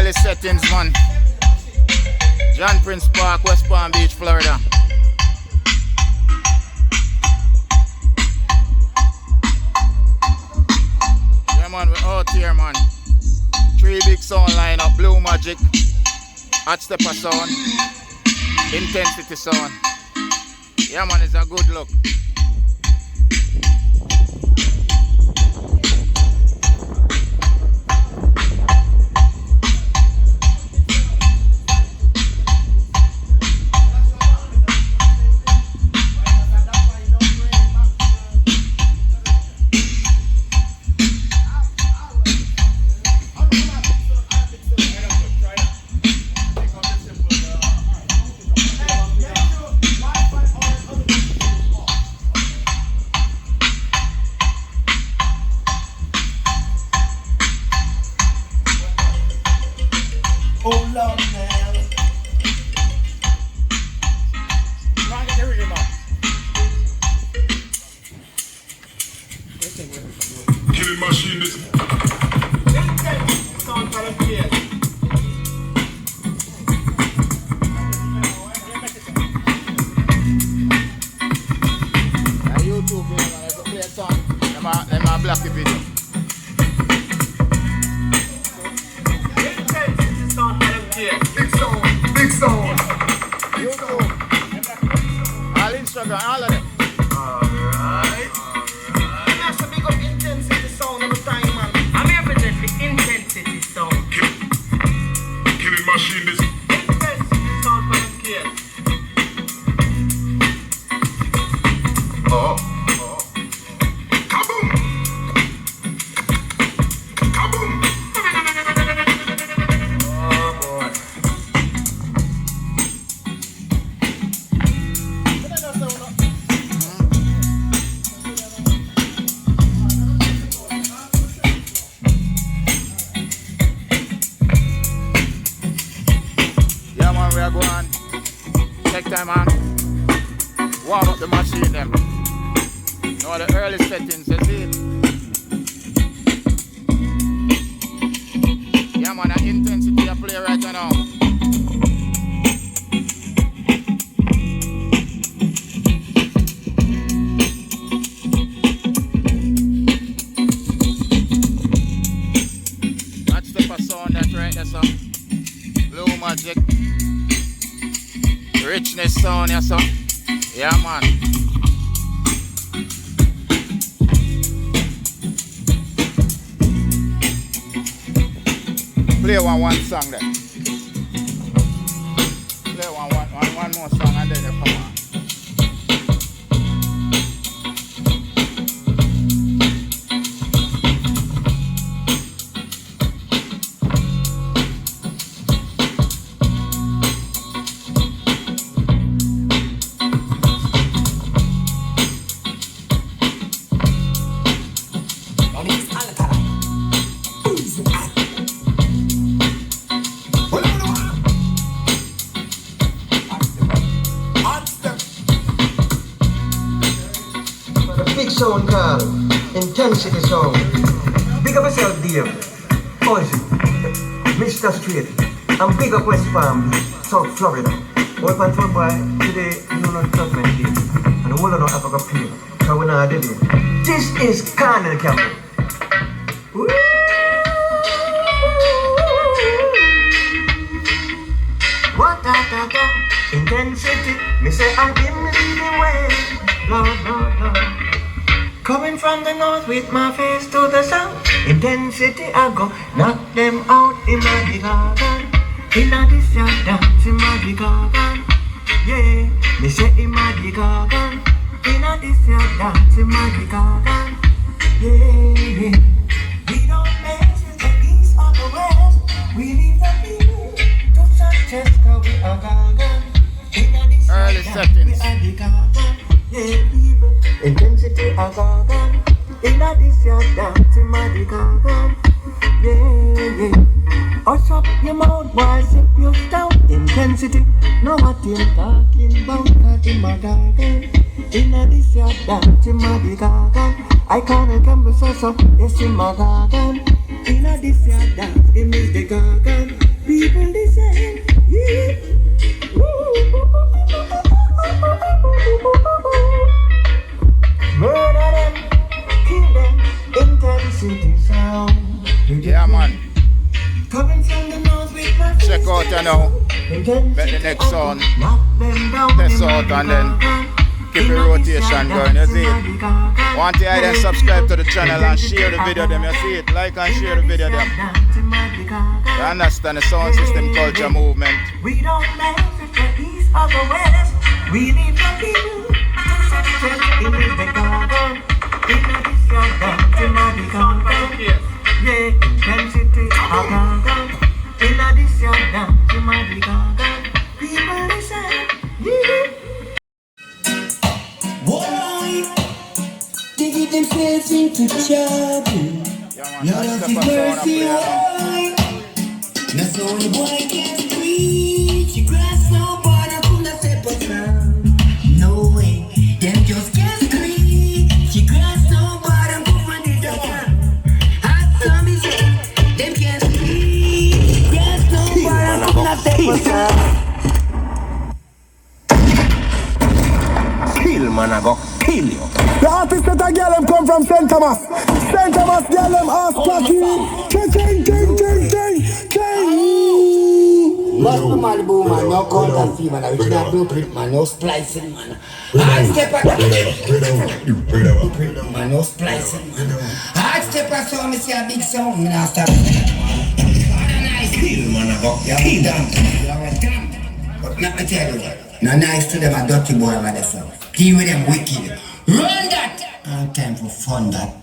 early settings, man. John Prince Park, West Palm Beach, Florida. Yeah, man, we're out here, man. 3 big sound lineup: Blue Magic, Hot Stepper sound, Intensity sound. Yeah, man, it's a good look. Play one song there. Play one more song and then you come on. Sound called Intensity Sound. Big up yourself, Dave. Poison. Mr. Street. And big up West Palm, South Florida. All control boy, today you know government day. And the whole of Africa play. Because we're not dead. This is Carnal Capital. Woo! What da. Intensity. Me say I'm in leading way. Lord, Lord, Lord. Coming from the north with my face to the south. Intensity, I go knock them out in my garden. In a this yard dance in my garden. Yeah, me say in my garden. In a this yard dance in my garden. Yeah, we don't mess with the east or the west. We leave the people to suggest how we are garden. In a this early yard dance we are the garden. Yeah, people. Intensity a garden, in a this yard dance in my garden. Yeah. Hush up your mouth, boy, sip your stout. Intensity, know what you're talking about, that in my garden. In a this yard dance in my garden. I can't come so, yes in my garden. In a this yard dance in the garden. People listen. Murder them, kill them, intensity sound. Yeah, man. Coming from the north with my Check out you now. Make the next sound. Test out and then keep the rotation going. You see it? Want to then subscribe to the channel and share the video them. You see it? Like and share the video them. You understand the sound system culture movement. We don't mess with the east or the west. We need the people to set in the garden. In the garden, in the garden. Yeah, intensity of garden. In the garden, in the garden. People listen. Yeah. Why? They get themselves into trouble. Lord of His mercy, why? That's the only boy can preach. You grass no border, could not step around. No way, them just can't scream. She grass no border, could not do that. Hot some is them can't scream. Grass no border, could not step around. Kill, man, I go kill you. The artist that I get them come from St. Thomas. St. Thomas get them ass plucky. Bust my Malibu, man, no contact fee, man. Original blueprint, man, no splicing, man. Hard stepper, blueprint, man, no splicing, man. Hard stepper, so me see a big sound, me now stop. Kill, man, I go Kill them. But let me tell you, no nice to them, a dirty boy, man, that's all. Deal with them wicked. Run that! All time for fun, that.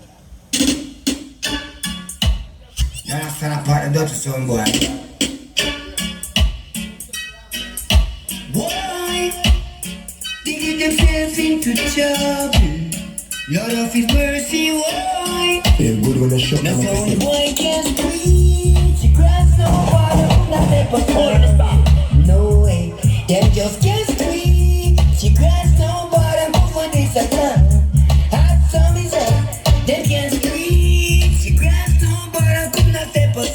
You understand a part of dirty sound, boy? Why? They get themselves into trouble. Lord of His mercy, why? Feel good when they shut That's down. the only boy can breathe. She grabs no water, not paper. No way, them just can't scream. She grabs no water, move on this a time. Hot some is up, them can't scream. She grabs no water, could not paper.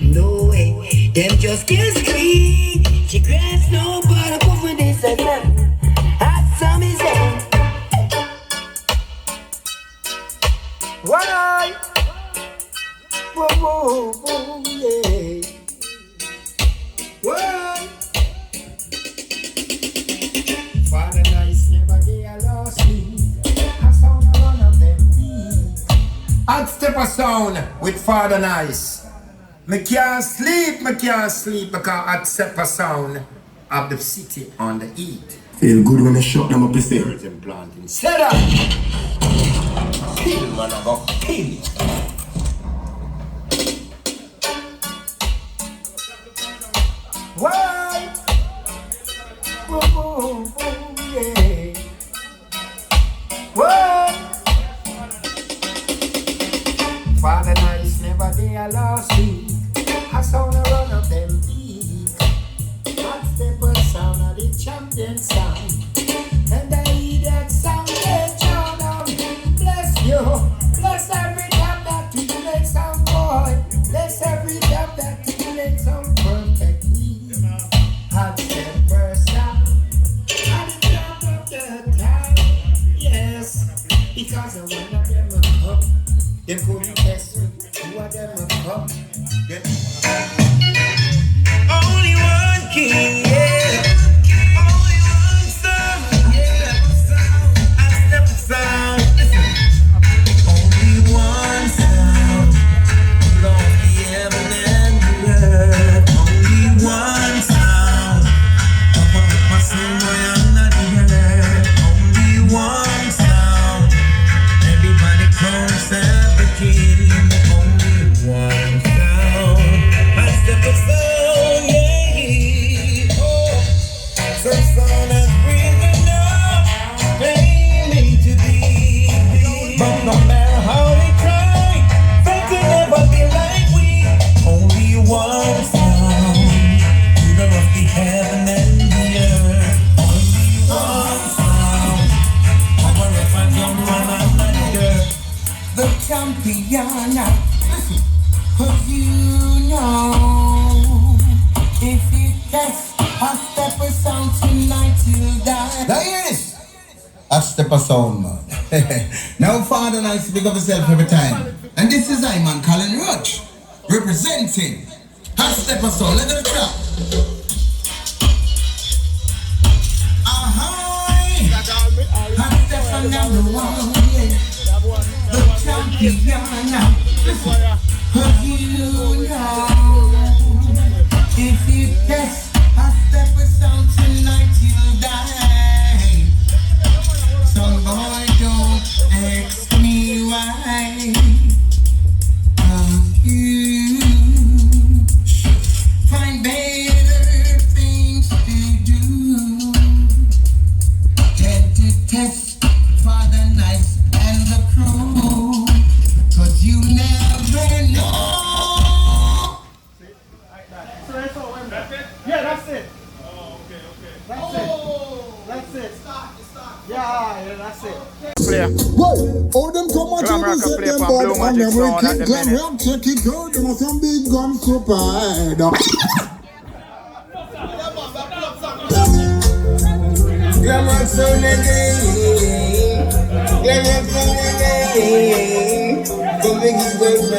No way, them just can't scream. She grabs no water, move on this a time. Hot some is up. Why? Whoa, whoa, whoa, yeah. Why? Father Nice never gave a lost me. I sound one of them beat. I'd step a sound with Father Nice. Me can't sleep because I'd step a sound of the city on the heat. Feel good when they shut them up the stairs and planting. Set up! Kill, man, I go kill you. Why? Whoa, whoa, whoa, yeah. Why? Father Nice never there lost me. I sound a run of them beat. Hot stepper sound of the champion sound. And I hear that sound they drown out. Bless you. Bless every time that you make some boy. Bless every time that you make some perfectly. Hot stepper sound. At the top of the town. Yes. Because of one of them a come. Them couldn't test me. Two of them a come. Only one king, yeah. Only one sound, yeah. I step aside. Only one sound. Lord, the heaven and the earth. Only one sound. Up on my soul, boy, I'm not the earth. Only one sound. Everybody calls the king. Only one sound. I step aside, yeah. Oh, some sound has risen up, claiming to be. But no matter how they try, they could never be like we. Only one sound, ruler of the heaven and the earth. Only one sound, power of a young man and the earth. The champion, listen, 'cause you know. test, a step of sound tonight till die. Now hear this. A step of sound, man. Now Father Nice speak of himself every time. And this is I, man, Colin Roach, representing a step of sound. Let it drop. Ahoy! A step of number one, yeah. The champion. Cause you know, if you test a step of sound tonight, you'll die. Some boy don't ask me why. You find better things to do. Had to test for the nice and the crew. Cause you never know. Yeah, that's it. Oh, okay. That's it. That's it. Yeah, that's it. Player. Whoa, all them come out Glam and Rock say play them for bad Blue and Magic them Sound at the wicked. Glam minute. Rock check it out, them some big gun super. Glam Rock sound again. Glam Rock sound again. The biggest girls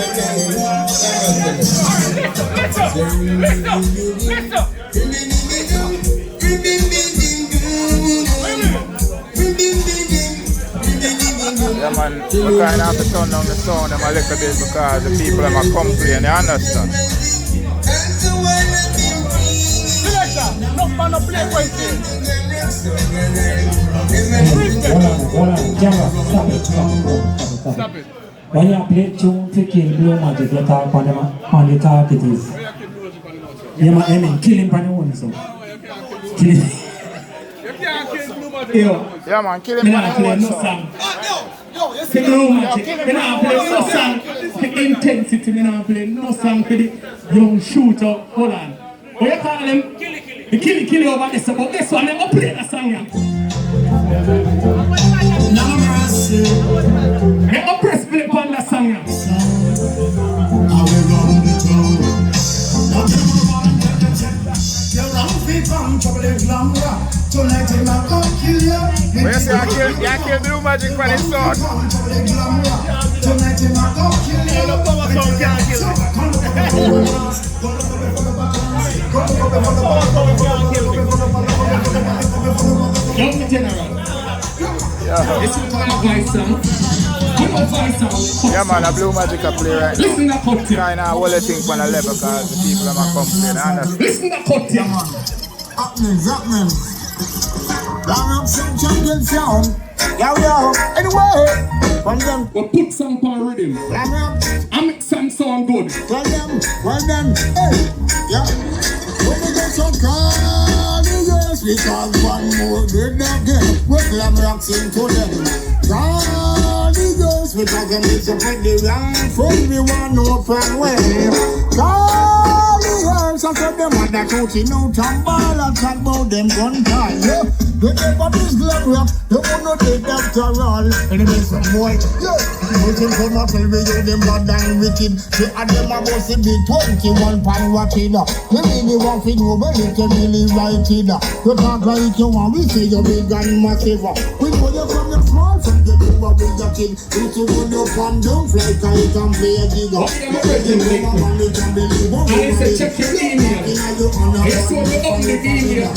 Yeah, man, we kind of have to turn down the sound them a little bit because the people them are complaining, you understand? Stop it. When you play tune to kill Blue Magic, you talk on the talk it is. Yeah, man, I mean, kill him on the one, so. Kill him. Yeah, man, kill him on the one song. For Blue Magic, me not play no song for intensity, me not play no song for the young shooter. Hold on. What you call them? The kill over this, but this one, them go play the song, yeah. They go press play upon the song, yeah. When you say you kill Blue Magic for his son. Young General. This is my voice song. Good voice song. Yeah, man, a Blue Magic a play right now. Listen to cut here. Kind of hold the thing on the level because the people them are complaining, understand? Listen to cut here. Happening. Glam Rock sing jungle sound. Yo. Anyway, from them. We put some on rhythm. Glam Rock. I make some sound good. Tell them, well done, hey, yeah. When we get some carnivores, we call one more good again. We Glam Rock sing to them. Carnivores, because them is a pretty wrong food, we want open way. Carnivores, I said them on that coaching out and ball, I talk about them gun time, yeah. They never miss Glam Rock, they won't not take after all. And they make some boy, yeah. Waiting for my tell me you them bad and wicked. They had them a boss in the 21 pound watching. They really want to know but they can really write it. You talk like you want, we say you big and massive. We know you from the small, from the big one with your kid. If you go up and down, fly can you can play a gig. I say check your email. Yes, so we up the email.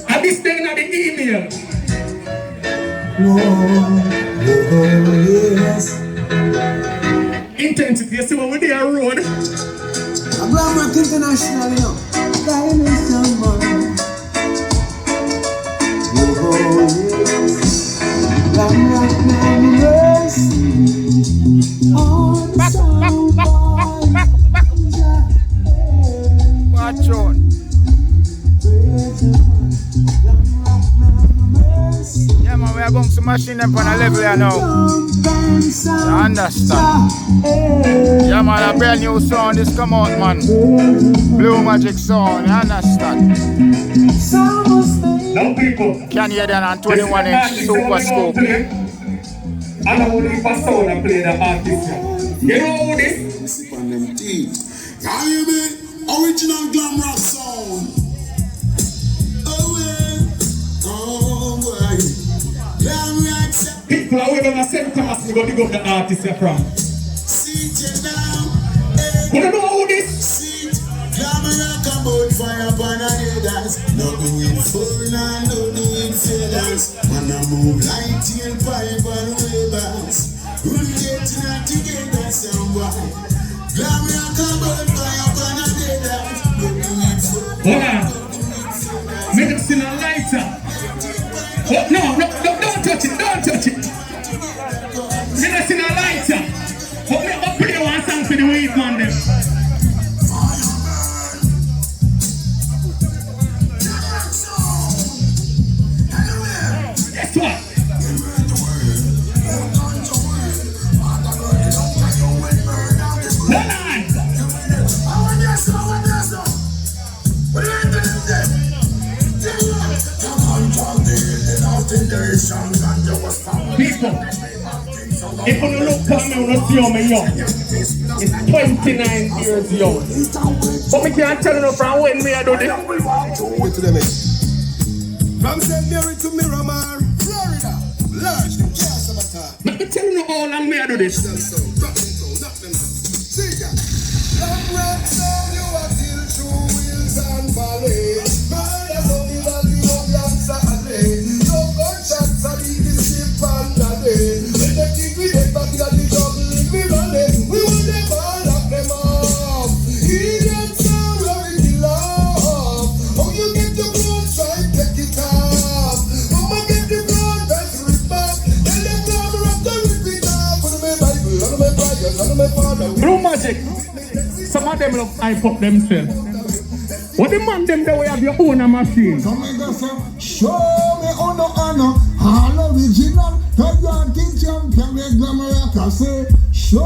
I be staying at the email. Intensity, you see what we do on road? I'm Glam Rock International, you know. Diamond man. Glam Rock mercy. On sound Watch on. Yeah, man, we are going to machine them on a level here now. You understand? Yeah, man, a brand new sound is come out, man. Blue Magic sound, you understand? Now people. Can you hear that on 21-inch Super Scope? And I will leave a sound and play the artist. You know who this? Sip on them teeth. Can you hear me? Original glam rock sound. Oh, yeah. Oh, boy. Glam rock sound. People are waiting on St. Thomas to go dig up the artist you're from. Sit you down. You don't know who this? Sit. Glam rock about fire upon a headers. No do it full, no do it feathers. When I move light tail pipe and wavers. We'll get not together somewhere. Glam rock about fire upon a headers. No do it full. Hold on. Make us in a lighter. Oh, no, don't touch it, don't touch it. Make us in a lighter. But me up play one song for the week, man, them. Guess what? People, if you look at me, you see how me young. It's 29 years young. But me can't tell you from when me I do this. From St. Mary to Miramar, Florida, large, the gas of a car. Let me tell you how long me I do this. See ya. Long rock sound, you are still through wheels and valleys. Murder on the valley of Yansale. No gunshots are in the ship and the day. When they think we get back in the jungle in the valley, we want them all, knock them off. Indian sound, where we belong. Oh, you get the blood, try take it off. Mama get the blood, that's rip back. Tell them now, rock the rip it off. Put them in Bible, none of my prayers, none of my father. Blue Magic. Some of them love hype up themselves. What the man them the way have your own machine? Come and go, sir. Show me honor, all original. The Yankee champion, the glamour rocker say. Show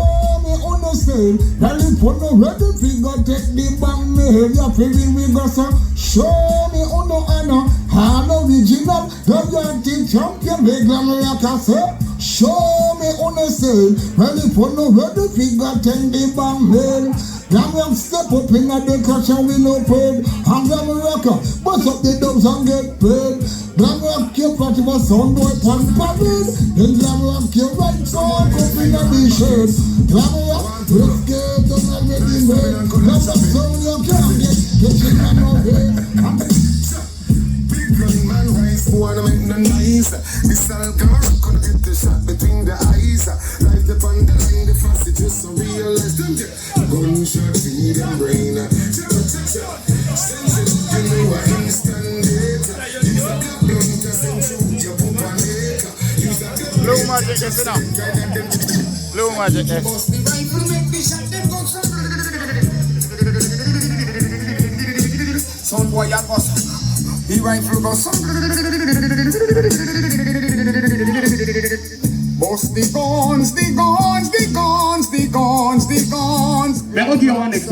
me honor, say. Well, if you no ready, we go take the bang me. You feel we go, sir. Show me honor, all original. The Yankee champion, the glamour rocker say. Show me honor, say. Well, if you no ready, we go take the bang me. Glam step up in the crash and we no paid. And Glam rocker, bust up the dubs and get paid. Glam rock your party was sound boy pan parade. Then Glam rock your right side up in the shade. Glam rock, let's get on already made. Glam rock sound you can't get in on no way. Big gun man rise, wanna make no noise. This alcohol could get the shot between the eyes. Light up on the line, the fast it just so realize them get gunshot in them brain. Sense it, you know I instant it. Use a good blunt to send through your poop and make. Use a good Blue Magic, yes, you know. Blue Magic, yes. bust the rifle, make the shot, them go some boy a go the rifle go bust the guns, the guns, the guns, the guns, the guns. Let me give you one next.